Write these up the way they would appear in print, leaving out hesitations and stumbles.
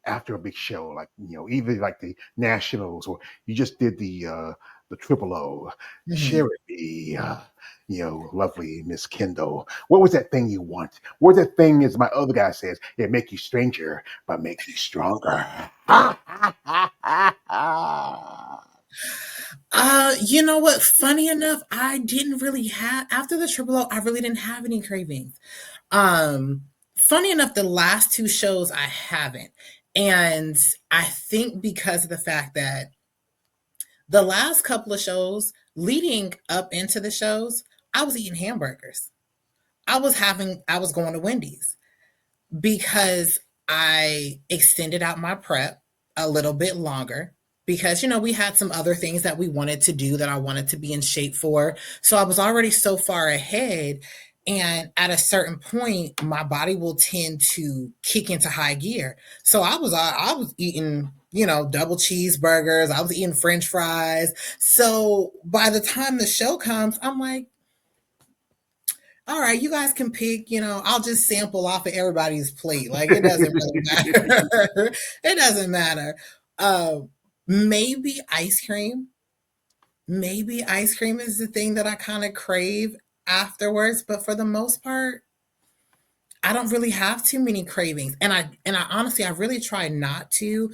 after a big show, like either like the Nationals or you just did the Triple O. Share Mhm. it, be lovely Miss Kyndle. What was that thing you want? What was that thing, as my other guy says, it make you stranger, but make you stronger. You know what? Funny enough, I didn't really have after the Triple O, I really didn't have any cravings. Um, Funny enough, the last two shows I haven't. And I think because of the fact that the last couple of shows leading up into the shows, I was eating hamburgers. I was going to Wendy's because I extended out my prep a little bit longer because we had some other things that we wanted to do that I wanted to be in shape for. So I was already so far ahead, and at a certain point my body will tend to kick into high gear. So I was eating double cheeseburgers, I was eating french fries. So by the time the show comes, I'm like, all right, you guys can pick, I'll just sample off of everybody's plate. Like, it doesn't really matter. It doesn't matter. Uh, maybe ice cream. Maybe ice cream is the thing that I kind of crave afterwards, but for the most part, I don't really have too many cravings. And I honestly I really try not to,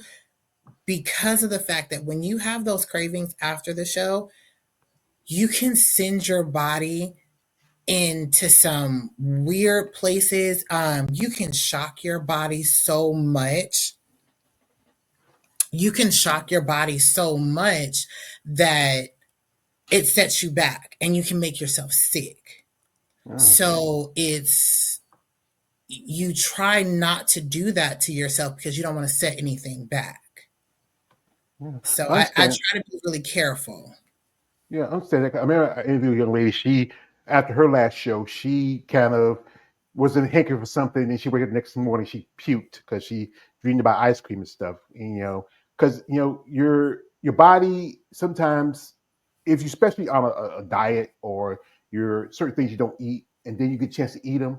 because of the fact that when you have those cravings after the show, you can send your body into some weird places. You can shock your body so much. You can shock your body so much that it sets you back and you can make yourself sick. Mm, So it's you try not to do that to yourself because you don't want to set anything back. yeah. So I I understand. try to be really careful. Yeah, I understand that. I remember I interviewed a young lady. She, after her last show, she kind of was in hankering for something, and she wake up the next morning, she puked because she dreamed about ice cream and stuff. And, because your body sometimes, if you especially on a diet or you're certain things you don't eat, and then you get a chance to eat them,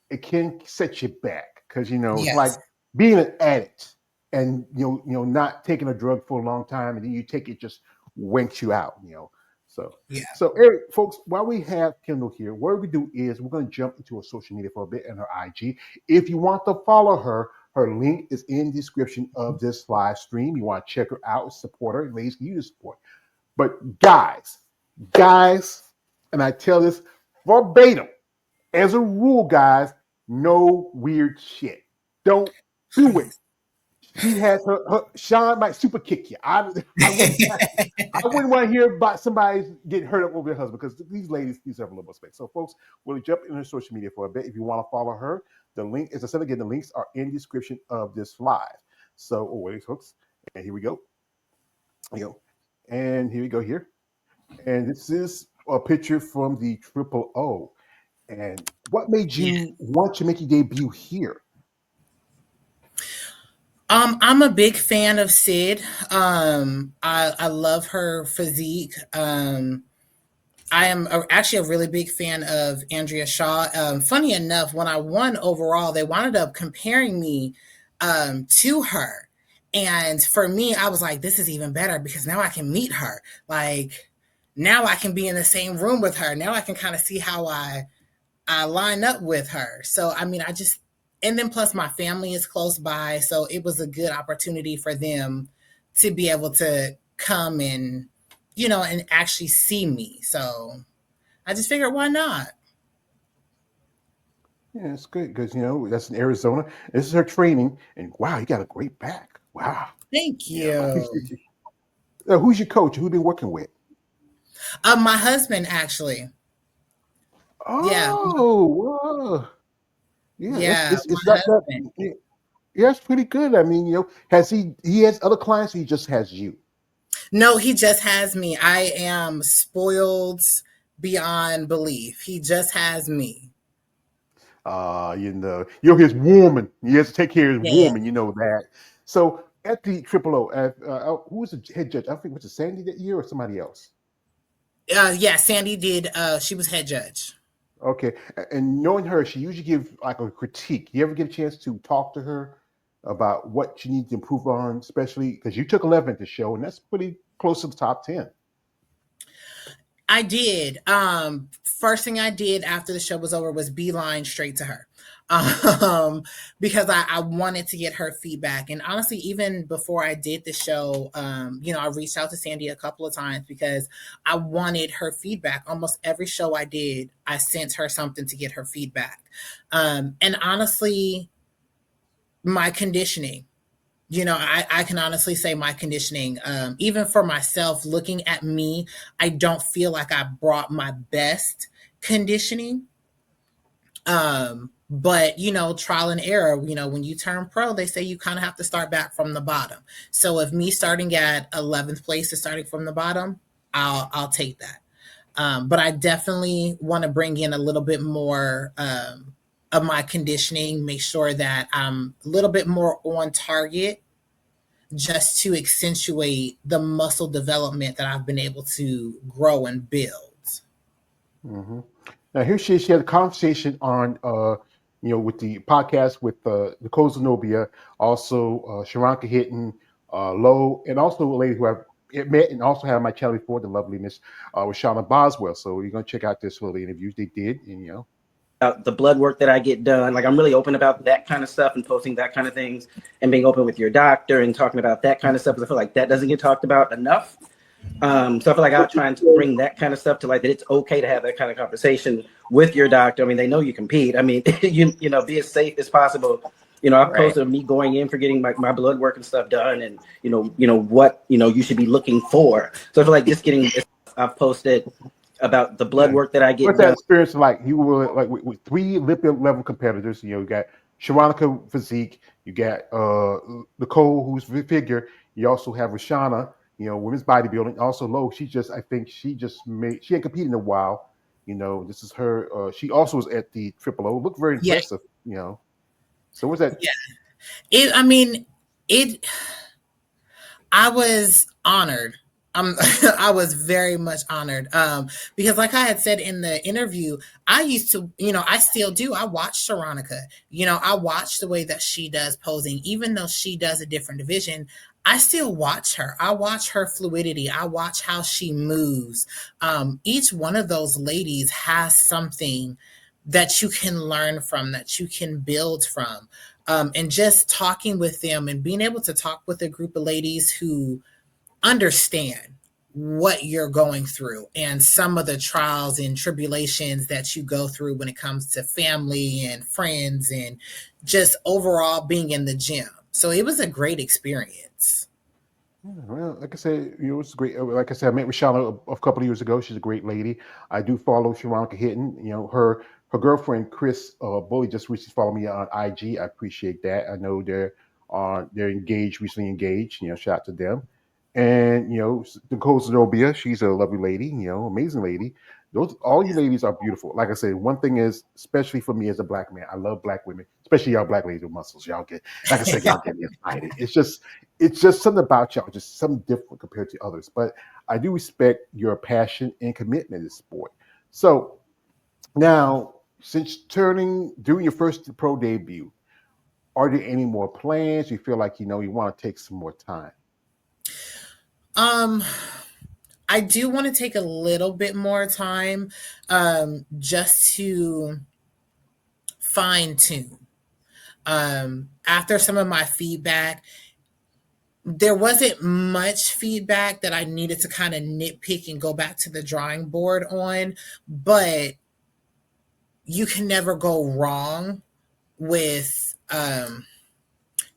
it can set you back because it's like Yes. being an addict and not taking a drug for a long time and then you take it just winks you out. So Yeah. Eric, folks, while we have Kindle here, what we do is we're going to jump into her social media for a bit and her IG. If you want to follow her, her link is in the description of this live stream. You want to check her out and support her, and ladies, can you support? But guys, and I tell this verbatim, as a rule, guys, no weird shit. Don't do it. Yes. She has her Sean might super kick you. I wouldn't want to hear about somebody getting hurt up over their husband because these ladies deserve a little more space. So, folks, we'll jump in her social media for a bit. If you want to follow her, the link, as I said again, the links are in the description of this live. So, wait, folks, and here we go. You know, and here we go here. And this is a picture from the Triple O. And what made Yeah. you want to make your debut here? I'm a big fan of Sid. I love her physique. I am actually a really big fan of Andrea Shaw. Funny enough, when I won overall, they wound up comparing me to her. And for me, I was like, this is even better because now I can meet her. Like, now I can be in the same room with her. Now I can kind of see how I line up with her. So, I mean, and then plus my family is close by. So it was a good opportunity for them to be able to come and actually see me. So I just figured, why not? Yeah, it's good because that's in Arizona. This is her training, and wow, you got a great back. Wow. Thank Yeah. you. Who's your coach? Who you been working with? My husband, actually. Yeah. Oh, wow. Yeah, it's Yeah. it's, it's My not that. husband. Yeah, yeah, it's pretty good. I mean, has he has other clients? Or he just has you. No, he just has me. I am spoiled beyond belief. He just has me. His woman. He has to take care of his Yeah. woman. You know that. So at the Triple O, who was the head judge? I think was it Sandy that year or somebody else? Yeah, Sandy did. She was head judge. Okay, and knowing her, she usually give like a critique. You ever get a chance to talk to her? about what you need to improve on, especially because you took 11 at the show, and that's pretty close to the top 10. I did. First thing I did after the show was over was beeline straight to her. Because I wanted to get her feedback. And honestly, even before I did the show, I reached out to Sandy a couple of times because I wanted her feedback. Almost every show I did, I sent her something to get her feedback. And honestly, my conditioning, I can honestly say my conditioning, even for myself, looking at me, I don't feel like I brought my best conditioning. But trial and error, when you turn pro, they say you kind of have to start back from the bottom. So if me starting at 11th place is starting from the bottom, I'll take that. But I definitely want to bring in a little bit more of my conditioning, make sure that I'm a little bit more on target just to accentuate the muscle development that I've been able to grow and build. Mm-hmm. Now here she had a conversation on with the podcast with Nicole Zenobia, also Sharonka Hitton, Lowe, and also a lady who I've met and also had on my channel before, the lovely Miss Shauna Boswell. So you're gonna check out this early interviews they did, and the blood work that I get done. Like I'm really open about that kind of stuff and posting that kind of things and being open with your doctor and talking about that kind of stuff because I feel like that doesn't get talked about enough. So I feel like I'll try and bring that kind of stuff to light, that it's okay to have that kind of conversation with your doctor. I mean, they know you compete. I mean, be as safe as possible. I've posted me going in for getting my blood work and stuff done and, what, you should be looking for. So I feel like just getting this, I've posted about the blood work that I get What's done. that experience like? You were like with three Olympic level competitors. You got Sharonica physique, you got Nicole, who's figure. You also have Rashana, women's bodybuilding. Also, Low, I think she ain't competed in a while. This is her. She also was at the Triple O. Looked very Yeah. impressive. So what's that? Yeah. I was honored. I was very much honored because, like I had said in the interview, I used to, I still do. I watch Sharonica. I watch the way that she does posing, even though she does a different division. I still watch her. I watch her fluidity. I watch how she moves. Each one of those ladies has something that you can learn from, that you can build from. And just talking with them and being able to talk with a group of ladies who understand what you're going through and some of the trials and tribulations that you go through when it comes to family and friends and just overall being in the gym. So it was a great experience. Well, like I said, it's great. Like I said, I met with Shauna a couple of years ago. She's a great lady. I do follow Sharonka Hitton. Her girlfriend Chris Bully just recently followed me on IG. I appreciate that. I know they're engaged, recently engaged. Shout out to them. And Nicole Zenobia, she's a lovely lady. Amazing lady. Those all you ladies are beautiful. Like I said, one thing is, especially for me as a black man, I love black women, especially y'all black ladies with muscles. Y'all get, like I said, y'all get me excited. It's just something about y'all, just something different compared to others. But I do respect your passion and commitment to sport. So now, since doing your first pro debut, are there any more plans? You feel like you want to take some more time? I do want to take a little bit more time, just to fine tune. After some of my feedback, there wasn't much feedback that I needed to kind of nitpick and go back to the drawing board on, but you can never go wrong with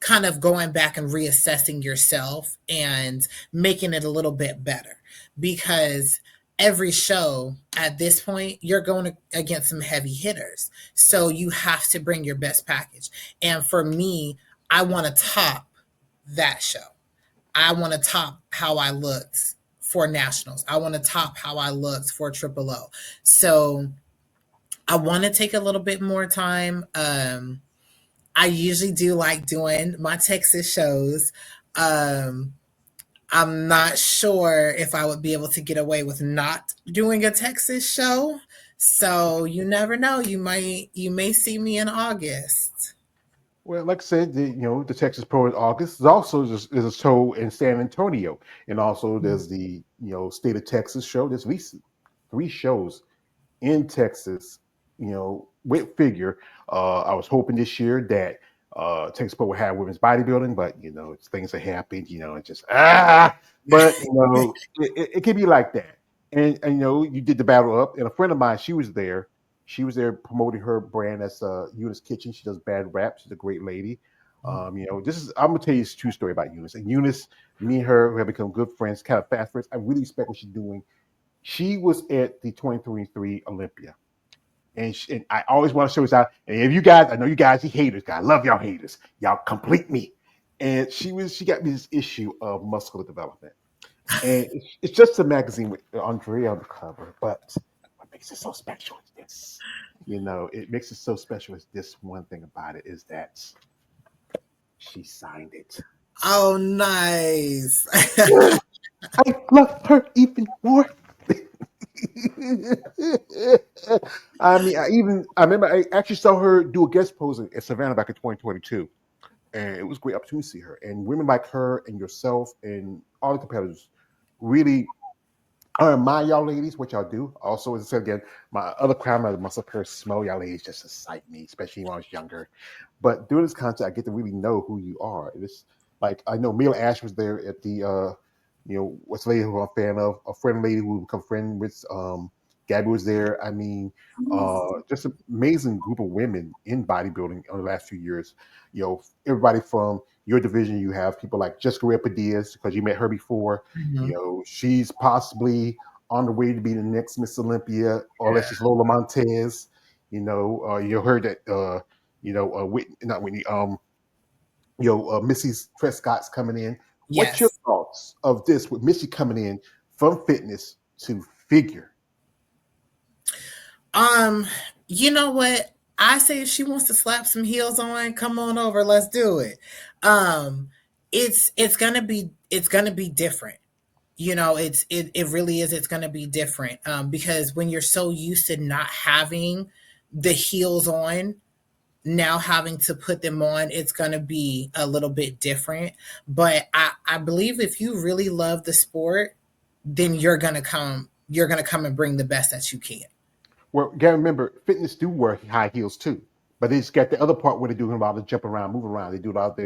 kind of going back and reassessing yourself and making it a little bit better, because every show at this point you're going against some heavy hitters, so you have to bring your best package. And for me, I want to top that show. I want to top how I looked for nationals. I want to top how I looked for Triple O. So I want to take a little bit more time. I usually do like doing my Texas shows. Um, I'm not sure if I would be able to get away with not doing a Texas show. So you never know. You may see me in August. Well, like I said, the Texas Pro in August. There's also is a show in San Antonio, and also there's the State of Texas show. There's at least three shows in Texas, with figure. I was hoping this year that Texas Pro would have women's bodybuilding, but things are happening. It's just but it can be like that. And you did the battle up, and a friend of mine, she was there. She was there promoting her brand as Eunice Kitchen. She does bad rap. She's a great lady. This is I'm gonna tell you this true story about Eunice. And Eunice, me and her have become good friends, kind of fast friends. I really respect what she's doing. She was at the 2023 Olympia. And I always want to show this out. And if you guys, I know you guys, you haters, I love y'all haters. Y'all complete me. And she got me this issue of muscular development. And it's just a magazine with Andrea on the cover. But what makes it so special is this. It makes it so special is this one thing about it is that she signed it. Oh, nice. I love her even more. I mean, I remember I actually saw her do a guest posing at Savannah back in 2022, and it was a great opportunity to see her. And women like her and yourself and all the competitors really I admire y'all ladies, what y'all do. Also, as I said again, my other crowd, my superior smell, y'all ladies just excite me, especially when I was younger. But during this concert, I get to really know who you are. It's like I know Mila Ash was there at the what's the lady who I'm a fan of, a friend lady who become friend with Gabby was there. I mean, just an amazing group of women in bodybuilding over the last few years. Everybody from your division, you have people like Jessica Reyes Diaz, because you met her before. Mhm. She's possibly on the way to be the next Miss Olympia, or unless it's Lola Montez. You heard that. Not Whitney. Missy Prescott's coming in. What's your Yes. thoughts of this with Missy coming in from fitness to figure? Um, you know what? I say if she wants to slap some heels on, come on over, let's do it. Um, it's gonna be different. It really is. It's gonna be different. Because when you're so used to not having the heels on, now having to put them on, it's gonna be a little bit different. But I believe if you really love the sport, then you're gonna come and bring the best that you can. Well, you gotta remember, fitness do wear high heels too, but they just got the other part where they do a lot of jump around, move around. They do a lot of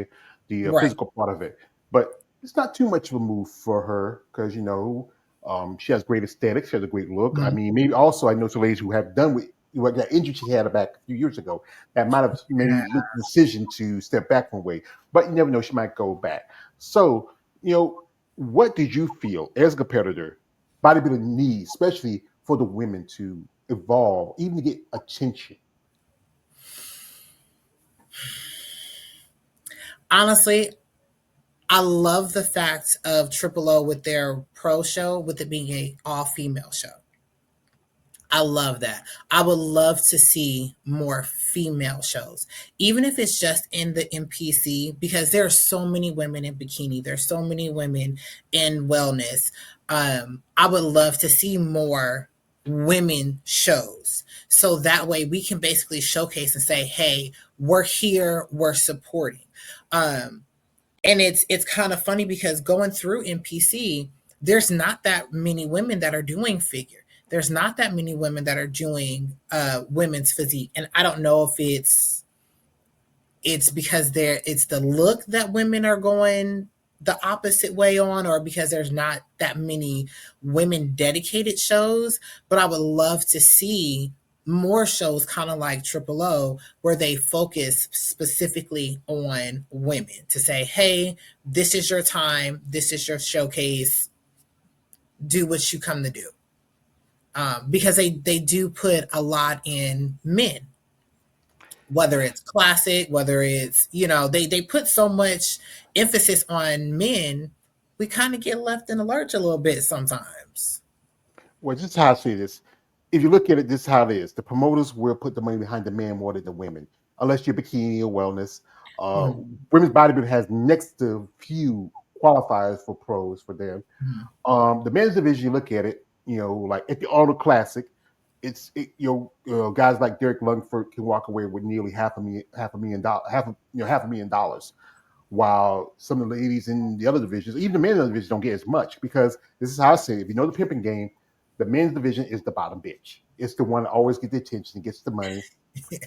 the Right. physical part of it, but it's not too much of a move for her because she has great aesthetics, she has a great look. I Mhm. mean, maybe also I know some ladies who have done with what got injured she had back a few years ago that might have maybe made the decision to step back from weight, but you never know, she might go back. So, what did you feel as a competitor bodybuilding needs, especially for the women to evolve, even to get attention? Honestly, I love the fact of Triple O with their pro show, with it being a all female show. I love that. I would love to see more female shows, even if it's just in the NPC, because there are so many women in bikini. There's so many women in wellness. I would love to see more women shows. So that way we can basically showcase and say, hey, we're here, we're supporting. Um, and it's kind of funny because going through NPC, there's not that many women that are doing figure. There's not that many women that are doing women's physique, and I don't know if it's because it's the look that women are going the opposite way on, or because there's not that many women dedicated shows. But I would love to see more shows kind of like Triple O, where they focus specifically on women to say, hey, this is your time, this is your showcase, do what you come to do. Because they do put a lot in men, whether it's classic, whether it's, they put so much emphasis on men, we kind of get left in the lurch a little bit sometimes. Well, this is how I see this. If you look at it, this is how it is. The promoters will put the money behind the man more than the women, unless you're bikini or wellness. Uh, Mm-hmm. Women's bodybuilding has next to few qualifiers for pros for them. The men's division, you look at it, like at the Auto Classic, guys like Derek Lungford can walk away with nearly half a million dollars, while some of the ladies in the other divisions, even the men in the division, don't get as much, because this is how I say it. If you know the pimping game, the men's division is the bottom bitch. It's the one that always gets the attention, gets the money,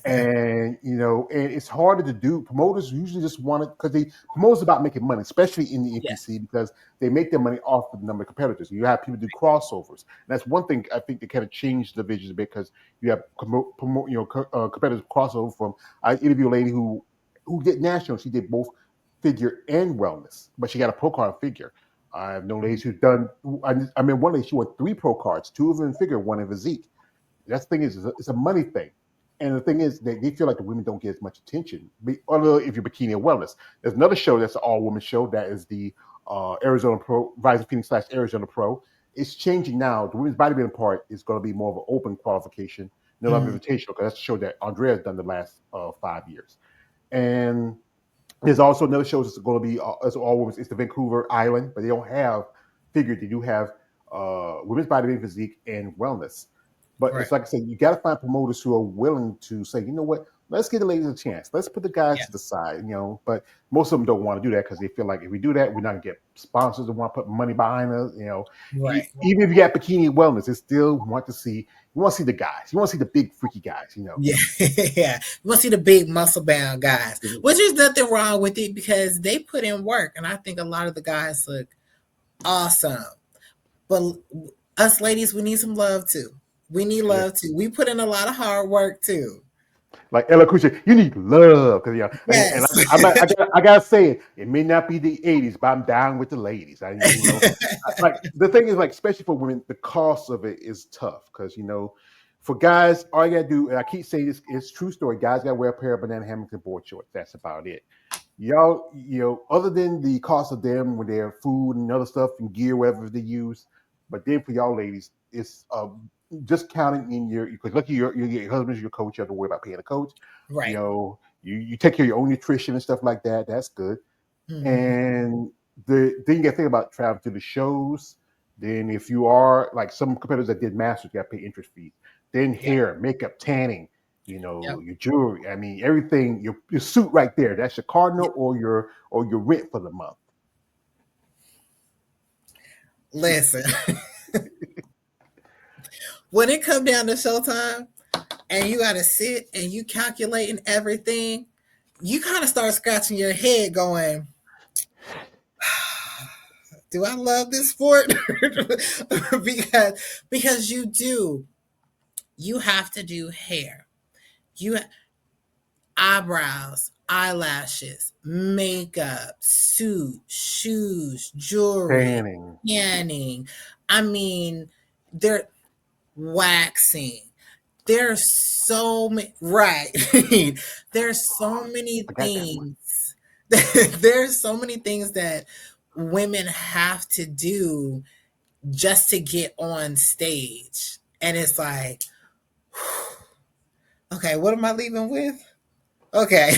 and and it's harder to do. Promoters usually just want it because they promoters about making money, especially in the Yeah. NPC, because they make their money off of the number of competitors. You have people do crossovers, and that's one thing I think they kind of changed the divisions a bit, because you have competitors crossover from. I interviewed a lady who did national. She did both figure and wellness, but she got a pro card figure. I have known ladies who've done. I mean, one lady, she won 3 pro cards, 2 of them in figure, 1 in physique. That's the thing is, it's a money thing. And the thing is, they feel like the women don't get as much attention. Although if you're bikini and wellness, there's another show that's an all-woman show that is the Arizona Pro, Rising Phoenix / Arizona Pro. It's changing now. The women's bodybuilding part is going to be more of an open qualification, no longer invitational, because that's a show that Andrea has done the last 5 years. And there's also another show that's going to be as all women. It's the Vancouver Island, but they don't have figured. They do have women's bodybuilding, physique, and wellness. But Right. it's like I said, you got to find promoters who are willing to say, you know what, let's give the ladies a chance. Let's put the guys to the side, But most of them don't want to do that because they feel like if we do that, we're not going to get sponsors that want to put money behind us. Right. Even if you got bikini wellness, they still want to see. You want to see the guys. You want to see the big freaky guys. Yeah, yeah. You want to see the big muscle bound guys, which is nothing wrong with it because they put in work, and I think a lot of the guys look awesome. But us ladies, we need some love too. We need love too. We put in a lot of hard work too. Like Ella Crucial, you need love, because Yes. I gotta say it may not be the '80s, but I'm down with the ladies. Like the thing is, like especially for women, the cost of it is tough because for guys, all you gotta do, and I keep saying this, it's true story. Guys gotta wear a pair of banana hammocks and board shorts. That's about it. Y'all, other than the cost of them with their food and other stuff and gear, whatever they use, but then for y'all ladies, it's just counting in because lucky your husband's your coach. You have to worry about paying a coach. Right. You take care of your own nutrition and stuff like that. That's good. And then you got to think about traveling to the shows. Then if you are like some competitors that did masters, you got to pay interest fees. Then hair, makeup, tanning, your jewelry. I mean, everything. Your suit right there. That's your cardinal or your rent for the month. Listen, when it comes down to showtime, and you got to sit and you calculating everything, you kind of start scratching your head, going, "Do I love this sport?" because you do. You have to do hair. You eyebrows, eyelashes, makeup, suit, shoes, jewelry, tanning. I mean, they're waxing. There's so many, right. There's so many things. There's so many things that women have to do just to get on stage. And it's like, okay, what am I leaving with? Okay.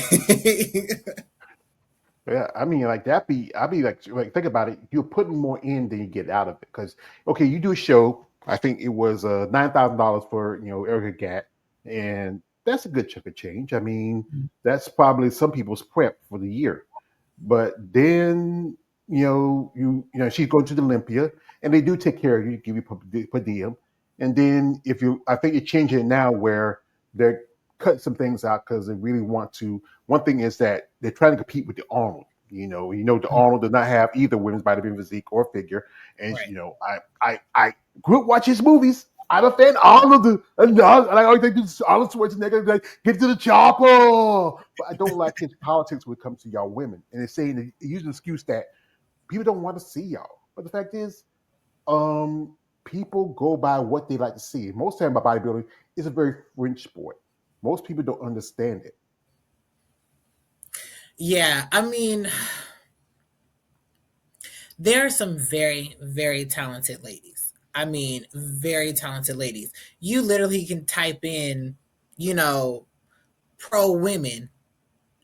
Yeah, I mean, like I'd be like think about it. You're putting more in than you get out of it. Because okay, you do a show. I think it was $9,000 for Erica Gatt, and that's a good chunk of change. I mean, that's probably some people's prep for the year. But then she's going to the Olympia, and they do take care of you, give you per diem. And then I think you're changing it now where they're cutting some things out because they really want to. One thing is that they're trying to compete with the Arnold. The Arnold does not have either women's bodybuilding physique or figure. And I grew up watching his movies. I'm a fan of Arnold, and I always think this Arnold Schwarzenegger, like, get to the chopper. But I don't like his politics when it comes to y'all women. And it's saying that using the excuse that people don't want to see y'all. But the fact is, people go by what they like to see. Most time, bodybuilding is a very fringe sport. Most people don't understand it. Yeah, I mean, there are some very, very talented ladies. I mean, very talented ladies. You literally can type in, pro women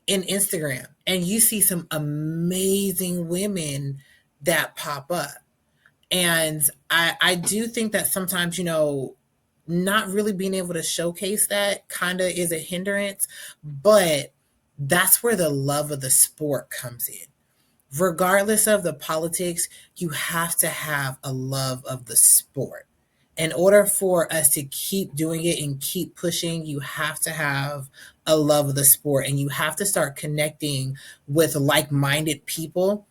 in Instagram, and you see some amazing women that pop up. And I do think that sometimes, not really being able to showcase that kind of is a hindrance, but that's where the love of the sport comes in. Regardless of the politics, you have to have a love of the sport. In order for us to keep doing it and keep pushing, you have to have a love of the sport and you have to start connecting with like minded people.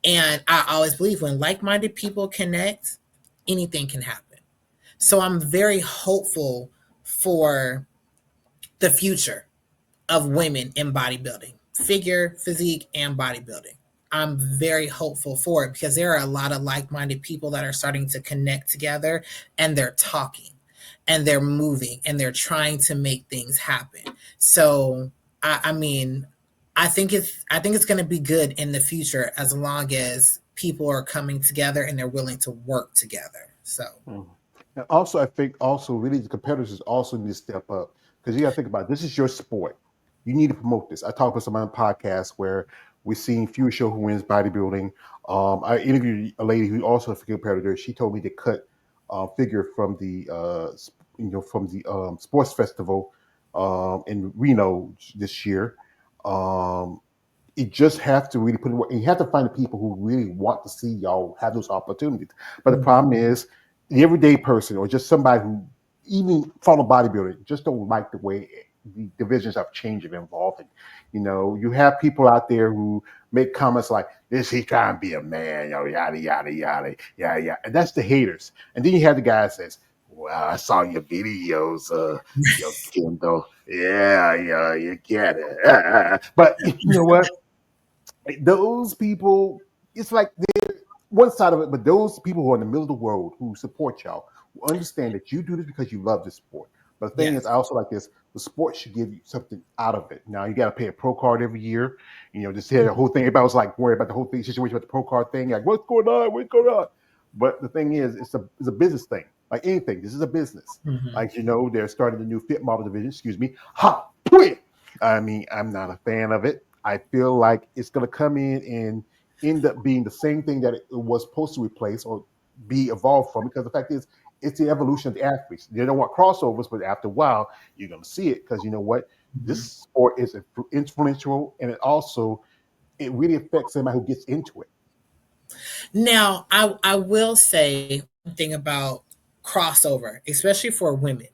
And I always believe when like minded people connect, anything can happen. So I'm very hopeful for the future of women in bodybuilding, figure, physique, and bodybuilding. I'm very hopeful for it because there are a lot of like minded people that are starting to connect together and they're talking and they're moving and they're trying to make things happen. So, I mean, I think it's going to be good in the future as long as people are coming together and they're willing to work together. So, Mhm. And also, I think also really the competitors also need to step up because you got to think about it, this is your sport. You need to promote this. I talked with some on podcasts where we've seen Future Show who wins bodybuilding. I interviewed a lady who also a figure competitor. She told me to cut figure from the from the sports festival in Reno this year. Um, you just have to really put in work. You have to find the people who really want to see y'all have those opportunities. But the mhm, problem is, the everyday person or just somebody who even follow bodybuilding just don't like the way the divisions have changed and evolving. You have people out there who make comments like, "This he trying to be a man," yada yada yada yada yada, and that's the haters. And then you have the guy that says, "Well, I saw your videos, your Kindle. Yeah, yeah, you get it." But you know what? Those people, it's like they're one side of it, but those people who are in the middle of the road who support y'all who understand that you do this because you love the sport. But the thing is, yes. I also like this: the sport should give you something out of it. Now you got to pay a pro card every year. Just hear the whole thing. Everybody was like worried about the whole thing situation with the pro card thing. Like, what's going on? What's going on? But the thing is, it's a business thing. Like anything, this is a business. Mhm. Like they're starting a new fit model division. Excuse me. Ha! Put. I mean, I'm not a fan of it. I feel like it's going to come in and end up being the same thing that it was supposed to replace or be evolved from. Because the fact is, it's the evolution of the athletes. They don't want crossovers, but after a while, you're going to see it because you know what? This Mhm. sport is influential, and it really affects somebody who gets into it. Now, I will say one thing about crossover, especially for women.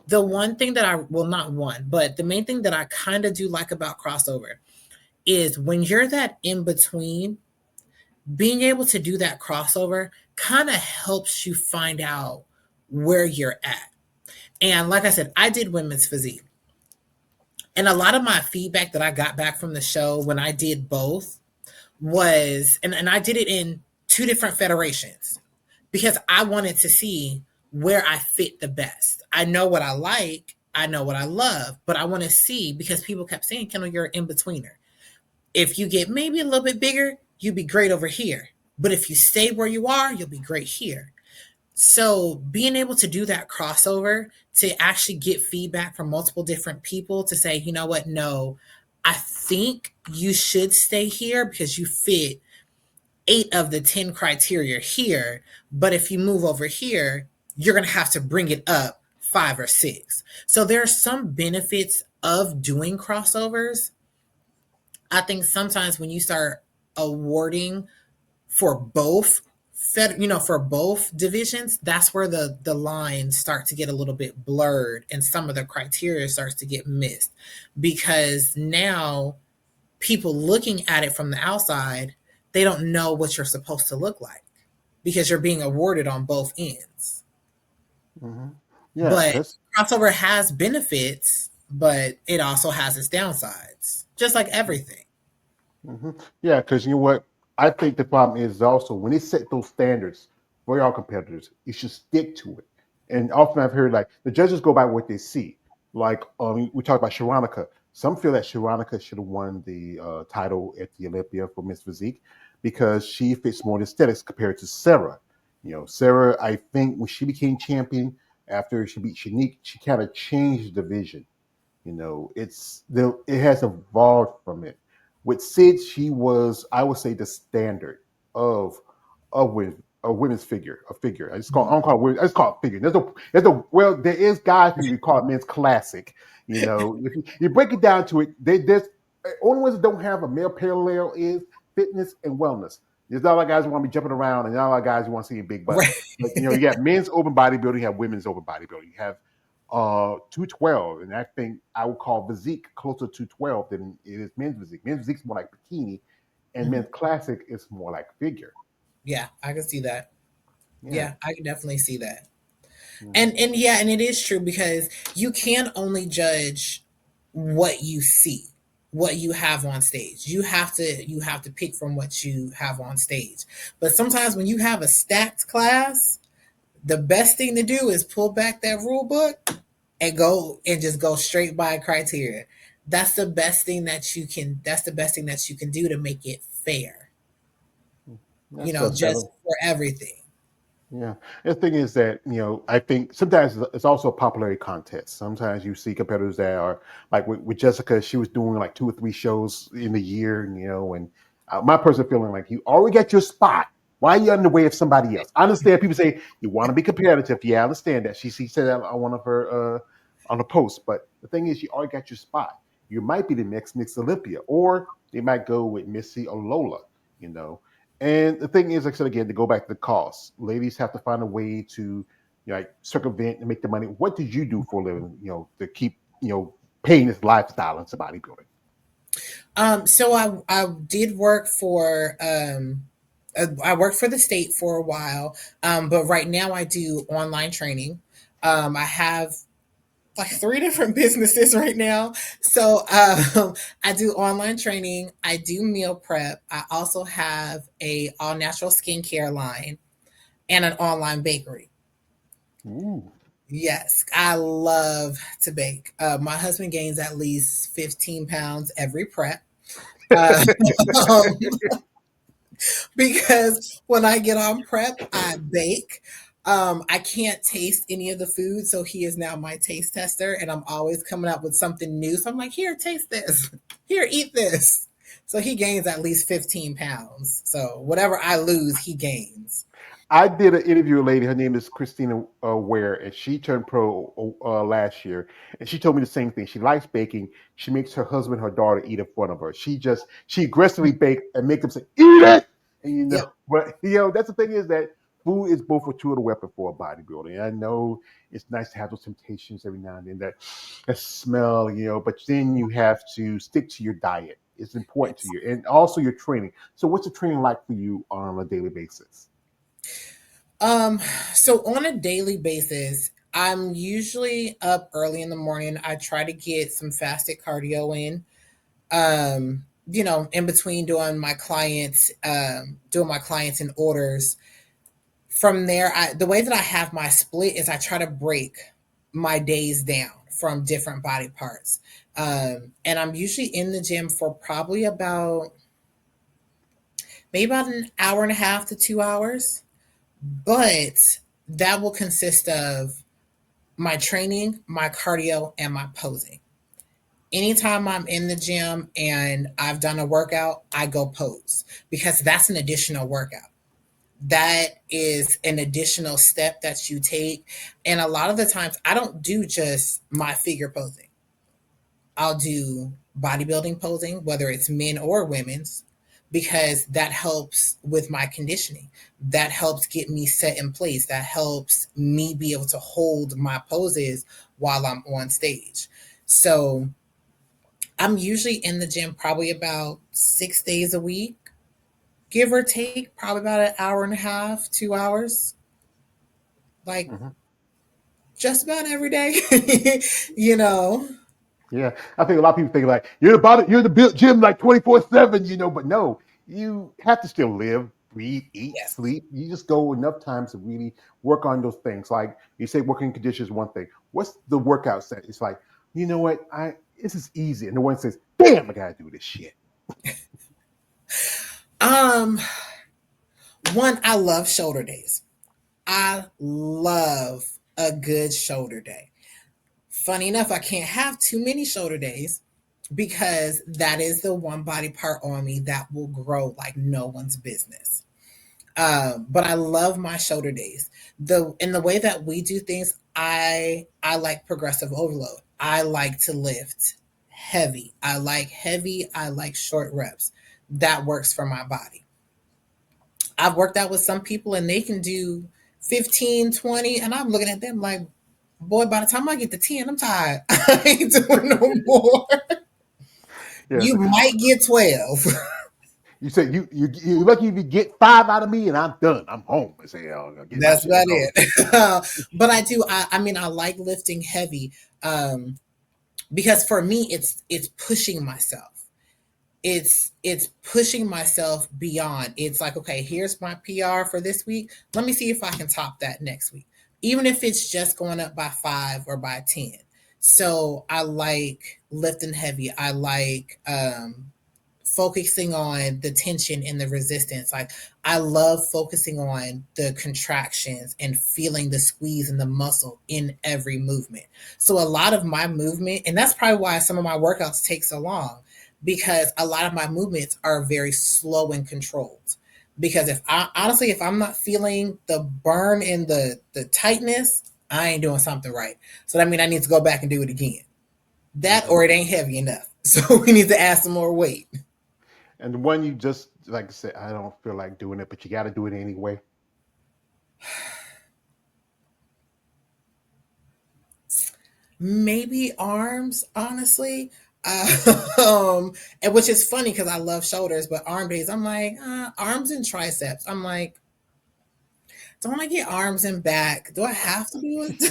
The one thing that I, well, not one, but the main thing that I kind of do like about crossover is when you're that in between, being able to do that crossover kind of helps you find out where you're at. And like I said, I did women's physique. And a lot of my feedback that I got back from the show when I did both was, and I did it in two different federations because I wanted to see where I fit the best. I know what I like, I know what I love, but I want to see because people kept saying, Kendall, you're an in betweener. If you get maybe a little bit bigger, you'd be great over here. But if you stay where you are, you'll be great here. So being able to do that crossover to actually get feedback from multiple different people to say, you know what, no, I think you should stay here because you fit 8 of the 10 criteria here. But if you move over here, you're going to have to bring it up 5 or 6. So there are some benefits of doing crossovers. I think sometimes when you start awarding for both for both divisions, that's where the lines start to get a little bit blurred and some of the criteria starts to get missed because now people looking at it from the outside, they don't know what you're supposed to look like because you're being awarded on both ends. Hmm. Yeah, But because crossover has benefits, but it also has its downsides, just like everything. hmm Yeah, because you know what? I think the problem is also when they set those standards for our competitors, you should stick to it. And often I've heard like the judges go by what they see. Like we talked about Sharonica. Some feel that Sharonica should have won the title at the Olympia for Miss Physique because she fits more in aesthetics compared to Sarah. Sarah, I think when she became champion after she beat Shanique, she kind of changed the vision. It has evolved from it. With Sid, she was, I would say, the standard of of women a women's figure, a figure. I don't call it women, I just call it figure. There is guys who we call it men's classic. You know, if you break it down to it, there's only ones that don't have a male parallel is fitness and wellness. There's not a lot of guys who want to be jumping around, and not a lot of guys who want to see a big butt. Right. But you know, you have men's open bodybuilding, you have women's open bodybuilding. You have 212, and I think I would call physique closer to 12 than it is men's physique. Men's physique is more like bikini, and men's classic is more like figure. Yeah, I can see that. Yeah, I can definitely see that. Yeah. And yeah, and it is true because you can only judge what you see, what you have on stage. You have to pick from what you have on stage. But sometimes when you have a stacked class, the best thing to do is pull back that rule book and just go straight by criteria. That's the best thing that you can do to make it fair. Just for everything. Yeah. The thing is that, I think sometimes it's also a popularity contest. Sometimes you see competitors that are like with Jessica, she was doing like 2 or 3 shows in a year, and my personal feeling like you already got your spot. Why are you in the way of somebody else? I understand people say you want to be competitive. Yeah, I understand that. She said that on one of her on a post, but the thing is you already got your spot. You might be the next Miss Olympia, or they might go with Missy or Lola, you know. And the thing is, like I said again, to go back to the cost, ladies have to find a way to, like circumvent and make the money. What did you do for a living, to keep, paying this lifestyle into bodybuilding? So I did work for I worked for the state for a while, but right now I do online training. I have like 3 different businesses right now. So I do online training. I do meal prep. I also have a all natural skincare line and an online bakery. Ooh. Yes, I love to bake. My husband gains at least 15 pounds every prep. Uh, because when I get on prep, I bake. I can't taste any of the food, so he is now my taste tester, and I'm always coming up with something new. So I'm like, here, taste this. Here, eat this. So he gains at least 15 pounds. So whatever I lose, he gains. I did an interview with a lady. Her name is Christina Ware, and she turned pro last year. And she told me the same thing. She likes baking. She makes her husband, her daughter eat in front of her. She aggressively bake and make them say, "Eat it!" And Yep. but that's the thing is that food is both a tool and a weapon for a bodybuilder. And I know it's nice to have those temptations every now and then that smell, but then you have to stick to your diet. It's important to you, and also your training. So, what's the training like for you on a daily basis? So on a daily basis, I'm usually up early in the morning. I try to get some fasted cardio in. In between doing my clients and orders. From there, the way that I have my split is I try to break my days down from different body parts. And I'm usually in the gym for probably maybe about an hour and a half to 2 hours. But that will consist of my training, my cardio, and my posing. Anytime I'm in the gym and I've done a workout, I go pose because that's an additional workout. That is an additional step that you take. And a lot of the times, I don't do just my figure posing. I'll do bodybuilding posing, whether it's men or women's, because that helps with my conditioning. That helps get me set in place. That helps me be able to hold my poses while I'm on stage. So I'm usually in the gym probably about 6 days a week, give or take, probably about an hour and a half, 2 hours. Like just about every day, Yeah, I think a lot of people think like you're the gym like 24/7, but no, you have to still live, breathe, eat, Yes. sleep. You just go enough times to really work on those things. Like you say, working conditions is one thing. What's the workout set? It's like, you know what, this is easy, and the one says, "Damn, I gotta do this shit." One, I love shoulder days. I love a good shoulder day. Funny enough, I can't have too many shoulder days because that is the one body part on me that will grow like no one's business. But I love my shoulder days. The way that we do things, I like progressive overload. I like to lift heavy. I like heavy. I like short reps. That works for my body. I've worked out with some people and they can do 15, 20, and I'm looking at them like, boy, by the time I get to 10, I'm tired. I ain't doing no more. Yes. You might get 12. You said you lucky if you get 5 out of me, and I'm done. I'm home. I say, I'll get my That's shit about on. it. But I do. I mean, I like lifting heavy because for me, it's pushing myself. It's pushing myself beyond. It's like, okay, here's my PR for this week. Let me see if I can top that next week, even if it's just going up by 5 or by 10. So I like lifting heavy. I like focusing on the tension and the resistance. Like I love focusing on the contractions and feeling the squeeze in the muscle in every movement. So a lot of my movement, and that's probably why some of my workouts take so long, because a lot of my movements are very slow and controlled. Because if I honestly, if I'm not feeling the burn and the tightness, I ain't doing something right. So that means I need to go back and do it again. That or it ain't heavy enough. So we need to add some more weight. And the one you just, like I said, I don't feel like doing it, but you got to do it anyway. Maybe arms, honestly. And which is funny because I love shoulders, but arm days, I'm like, arms and triceps. I'm like, don't I get arms and back? Do I have to do it?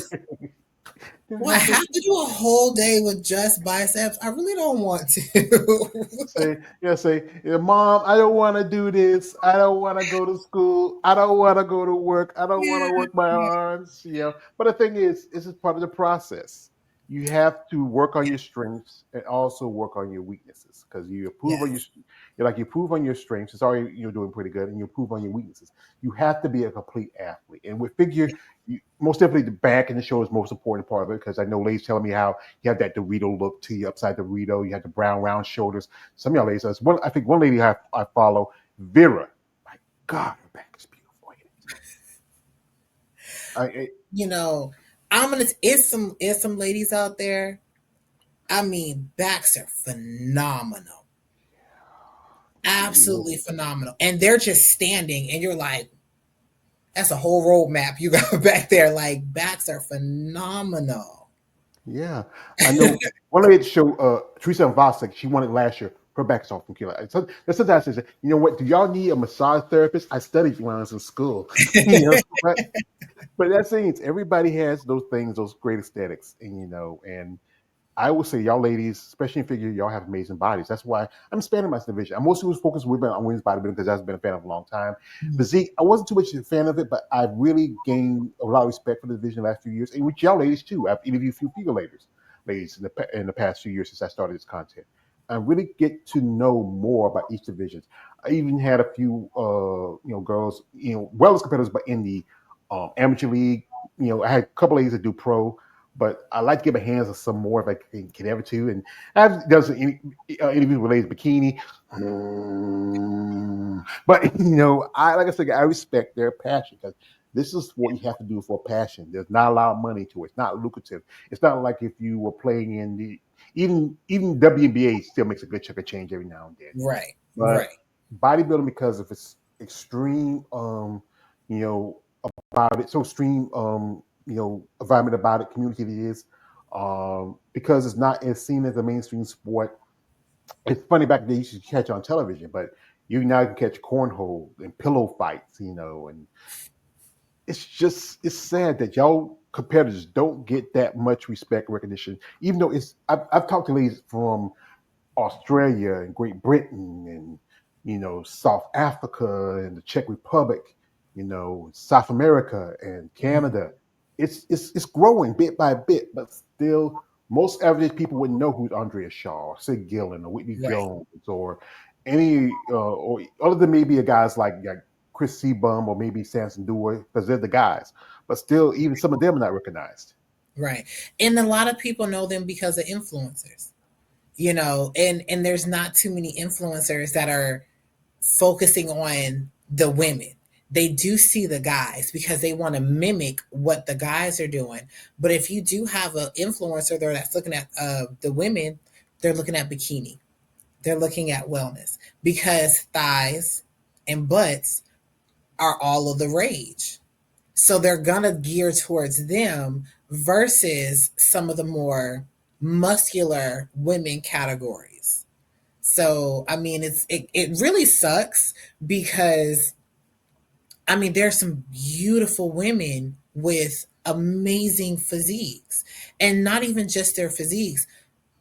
Do I have to do a whole day with just biceps? I really don't want to. say, yeah, Mom, I don't want to do this. I don't want to go to school. I don't want to go to work. I don't want to Yeah, work my arms. But the thing is, this is part of the process. You have to work on your strengths and also work on your weaknesses because you improve on yes, you improve on your strengths. It's already you're doing pretty good, and you improve on your weaknesses. You have to be a complete athlete, and with figure, most definitely the back and the shoulder is the most important part of it because I know ladies telling me how you have that Dorito look to you upside the Dorito. You have the brown round shoulders. Some of y'all ladies, I think one lady I follow, Vera. My God, her back is beautiful. I, you know, I'm gonna. It's some ladies out there. I mean, backs are phenomenal, absolutely phenomenal, and they're just standing, and you're like, that's a whole roadmap you got back there. Like backs are phenomenal. Yeah, I know. One lady at the show, Teresa Vosik, she won it last year. Her back is off from killer. So sometimes I say, you know what? Do y'all need a massage therapist? I studied when I was in school. But that thing everybody has those things, those great aesthetics, and I would say y'all ladies, especially in figure, y'all have amazing bodies. That's why I'm expanding my division. I'm mostly focused women on women's bodybuilding because I've been a fan of a long time. Physique, I wasn't too much a fan of it, but I've really gained a lot of respect for the division the last few years, and with y'all ladies too. I've interviewed a few figure ladies in the past few years since I started this content. I really get to know more about each division. I even had a few, girls, well as competitors, but in the amateur league. I had a couple ladies that do pro, but I like to get my hands on some more if I can ever to. And I've done some interviews with ladies bikini. But I like I said, I respect their passion because this is what you have to do for passion. There's not a lot of money to it. It's not lucrative. It's not like if you were playing in the even WNBA still makes a good chunk of change every now and then. Right, But right, bodybuilding, because of its extreme you know about it, so extreme environment about it, community it is, because it's not as seen as a mainstream sport. It's funny, back then you used to catch it on television, but you now can catch cornhole and pillow fights, and it's sad that y'all competitors don't get that much respect recognition, even though I've talked to ladies from Australia and Great Britain and South Africa and the Czech Republic, South America and Canada. It's growing bit by bit, but still most average people wouldn't know who's Andrea Shaw, or Sid Gillen, or Whitney right, Jones, or any or other than maybe a guys like Chris Seabum or maybe Samson Dewar because they're the guys, but still even some of them are not recognized. right. And a lot of people know them because of influencers. And there's not too many influencers that are focusing on the women. they do see the guys because they want to mimic what the guys are doing. But if you do have an influencer there that's looking at the women, they're looking at bikini, they're looking at wellness because thighs and butts are all of the rage. So they're gonna gear towards them versus some of the more muscular women categories. So I mean, it really sucks because I mean there's some beautiful women with amazing physiques, and not even just their physiques,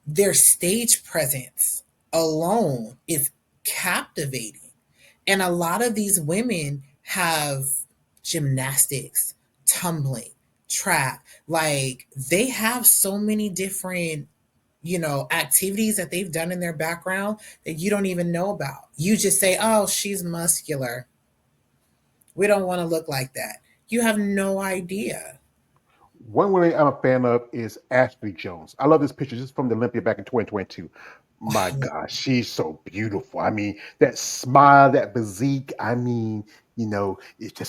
their stage presence alone is captivating. And a lot of these women have gymnastics, tumbling, track. Like they have so many different, activities that they've done in their background that you don't even know about. You just say, oh, she's muscular. We don't want to look like that. You have no idea. One woman I'm a fan of is Ashley Jones. I love this picture just from the Olympia back in 2022. My Oh, gosh, she's so beautiful. I mean, that smile, that physique. I mean, it's just